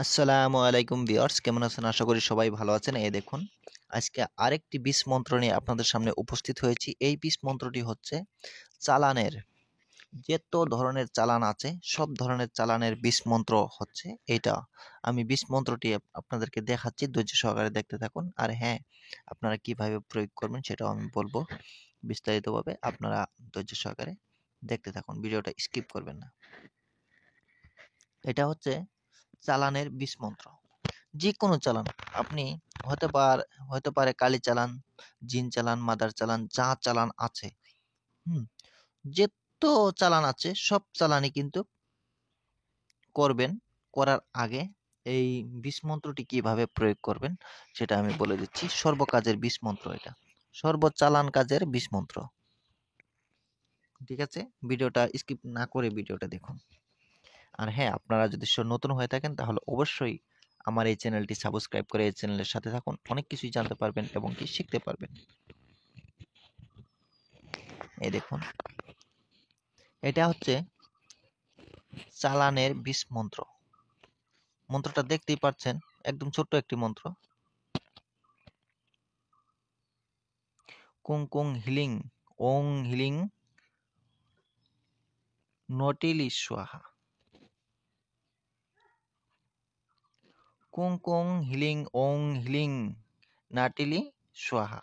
আসসালামু আলাইকুম ভিউয়ার্স, কেমন আছেন? আশা করি সবাই ভালো আছেন। এই দেখুন, আজকে আরেকটি বিষ মন্ত্র নিয়ে আপনাদের সামনে উপস্থিত হয়েছি। এই বিষ মন্ত্রটি হচ্ছে চালানের, যত ধরনের চালান আছে সব ধরনের চালানের বিষ মন্ত্র হচ্ছে এটা। আমি বিষ মন্ত্রটি আপনাদেরকে দেখাচ্ছি, ধৈর্য সহকারে দেখতে থাকুন। আর হ্যাঁ, আপনারা কিভাবে প্রয়োগ করবেন সেটাও আমি বলবো বিস্তারিতভাবে। আপনারা ধৈর্য সহকারে দেখতে থাকুন, ভিডিওটা স্কিপ করবেন না। এটা হচ্ছে চালানের বিষ মন্ত্র। যে কোনো চালান আপনি হতে পারে কালি চালান, জিন চালান, মাদার চালান, যা চালান আছে, হুম, যত চালান আছে সব চালানই কিন্তু করবেন। করার আগে এই বিষ মন্ত্রটি কিভাবে প্রয়োগ করবেন সেটা আমি বলে দিচ্ছি। সর্বকাজের বিষ মন্ত্র এটা, সর্বচালান কাজের বিষ মন্ত্র। ঠিক আছে, ভিডিওটা স্কিপ না করে ভিডিওটা দেখুন। আর হ্যাঁ, আপনারা যদি নতুন হয়ে থাকেন তাহলে অবশ্যই আমার এই চ্যানেলটি সাবস্ক্রাইব করে এই চ্যানেলের সাথে থাকুন। অনেক কিছুই জানতে পারবেন এবং কি শিখতে পারবেন। এই দেখুন, এটা হচ্ছে চালানের বিষ মন্ত্র। মন্ত্রটা দেখতেই পাচ্ছেন, একদম ছোট্ট একটি মন্ত্র। কুং কুং হিলিং ওং হিলিং নটিলি স্বাহা। কুং কুং হিলিং ওং হিলিং নাটিলি স্বাহা।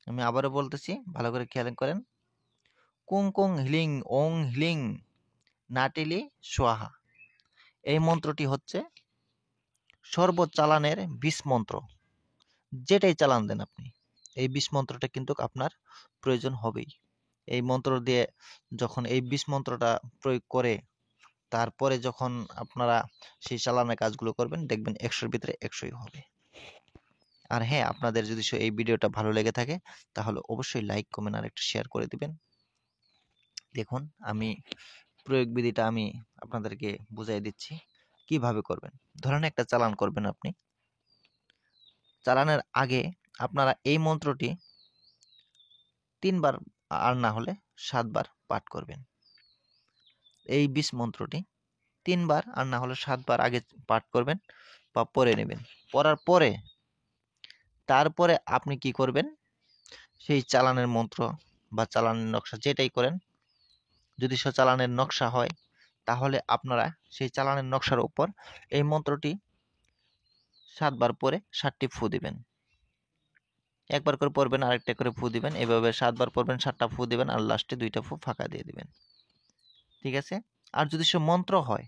আমি আবারও বলতেছি, ভালো করে খেয়াল করেন। কুং কুং হিলিং ওং হিলিং নাটিলি স্বাহা। এই মন্ত্রটি হচ্ছে সর্বচালানের বিষ মন্ত্র। যেটাই চালান দেন আপনি, এই বিষ মন্ত্রটা কিন্তু আপনার প্রয়োজন হবেই। এই মন্ত্র দিয়ে যখন এই বিষ মন্ত্রটা প্রয়োগ করে তারপরে যখন আপনারা সেই চালানের কাজগুলো করবেন, দেখবেন 100-র ভিতরে 100ই হবে। আর হ্যাঁ, আপনাদের যদি এই ভিডিওটা ভালো লেগে থাকে তাহলে অবশ্যই লাইক, কমেন্ট আর একটা শেয়ার করে দিবেন। দেখুন, আমি প্রয়োগ বিধিটা আমি আপনাদেরকে বুঝাই দিচ্ছি কিভাবে করবেন। ধরেন একটা চালান করবেন আপনি, চালানের আগে আপনারা এই মন্ত্রটি 3 বার আর না হলে 7 বার পাঠ করবেন। এই বিষ মন্ত্রটি 3 বার আর না হলে 7 বার আগে পাঠ করবেন বা পড়ে নেবেন। পড়ার পরে তারপরে আপনি কি করবেন, সেই চালানের মন্ত্র বা চালানের নকশা যেটাই করেন, যদি সে চালানের নকশা হয় তাহলে আপনারা সেই চালানের নকশার উপর এই মন্ত্রটি 7 বার পরে 7টি ফু দিবেন। একবার করে পড়বেন, আরেকটা করে ফু দিবেন। এভাবে 7 বার পড়বেন, 7টা ফু দিবেন আর লাস্টে 2টা ফু ফাঁকা দিয়ে দিবেন। ঠিক আছে? আর যদি সে মন্ত্র হয়,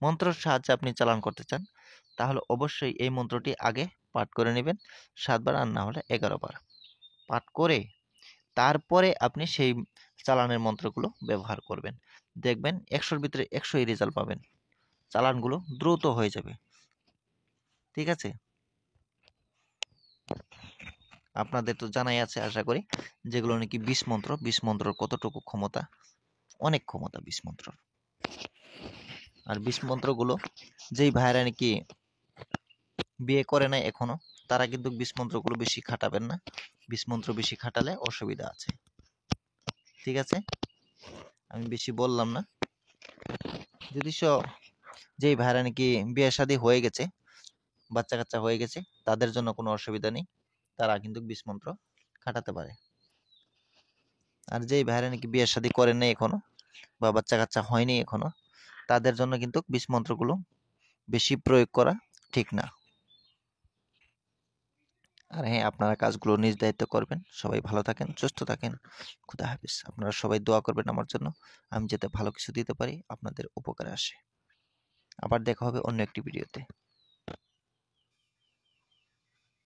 মন্ত্রের সাহায্যে আপনি চালান করতে চান, তাহলে অবশ্যই এই মন্ত্রটি আগে পাঠ করে নেবেন 7 বার আর না হলে 11 বার পাঠ করে তারপরে আপনি সেই চালানের মন্ত্রগুলো ব্যবহার করবেন। দেখবেন 100-র ভিতরে 100ই রেজাল্ট পাবেন। চালানগুলো দ্রুত হয়ে যাবে। ঠিক আছে? আপনাদের তো জানাই আছে আশা করি, যেগুলো নাকি বিষ মন্ত্র, বিষ মন্ত্রর কতটুকু ক্ষমতা, অনেক ক্ষমতা বিষ মন্ত্রর। আর বিষ মন্ত্রগুলো যেই ভাইরা নাকি বিয়ে করে নাই এখনো, তারা কিন্তু বিষ মন্ত্রগুলো বেশি খাটাবেন না। বিষ মন্ত্র বেশি খাটালে অসুবিধা আছে। ঠিক আছে, আমি বেশি বললাম না। যদি যেই ভাইরা নাকি বিয়ে শাদী হয়ে গেছে, বাচ্চা কাচ্চা হয়ে গেছে, তাদের জন্য কোনো অসুবিধা নেই, তারা কিন্তু বিষ মন্ত্র খাটাতে পারে। আর যেই ভাইরা নাকি বিয়ে শাদী করেন নাই এখনো বা বাচ্চা কাচ্চা হয়নি এখনো, তাদের জন্য কিন্তু বিষ মন্ত্রগুলো বেশি প্রয়োগ করা ঠিক না। আর হ্যাঁ, আপনারা কাজগুলো নিজ দায়িত্ব করবেন। সবাই ভালো থাকেন, সুস্থ থাকেন। খুদা হাফেজ। আপনারা সবাই দোয়া করবেন আমার জন্য, আমি যাতে ভালো কিছু দিতে পারি, আপনাদের উপকারে আসে। আবার দেখা হবে অন্য একটি ভিডিওতে।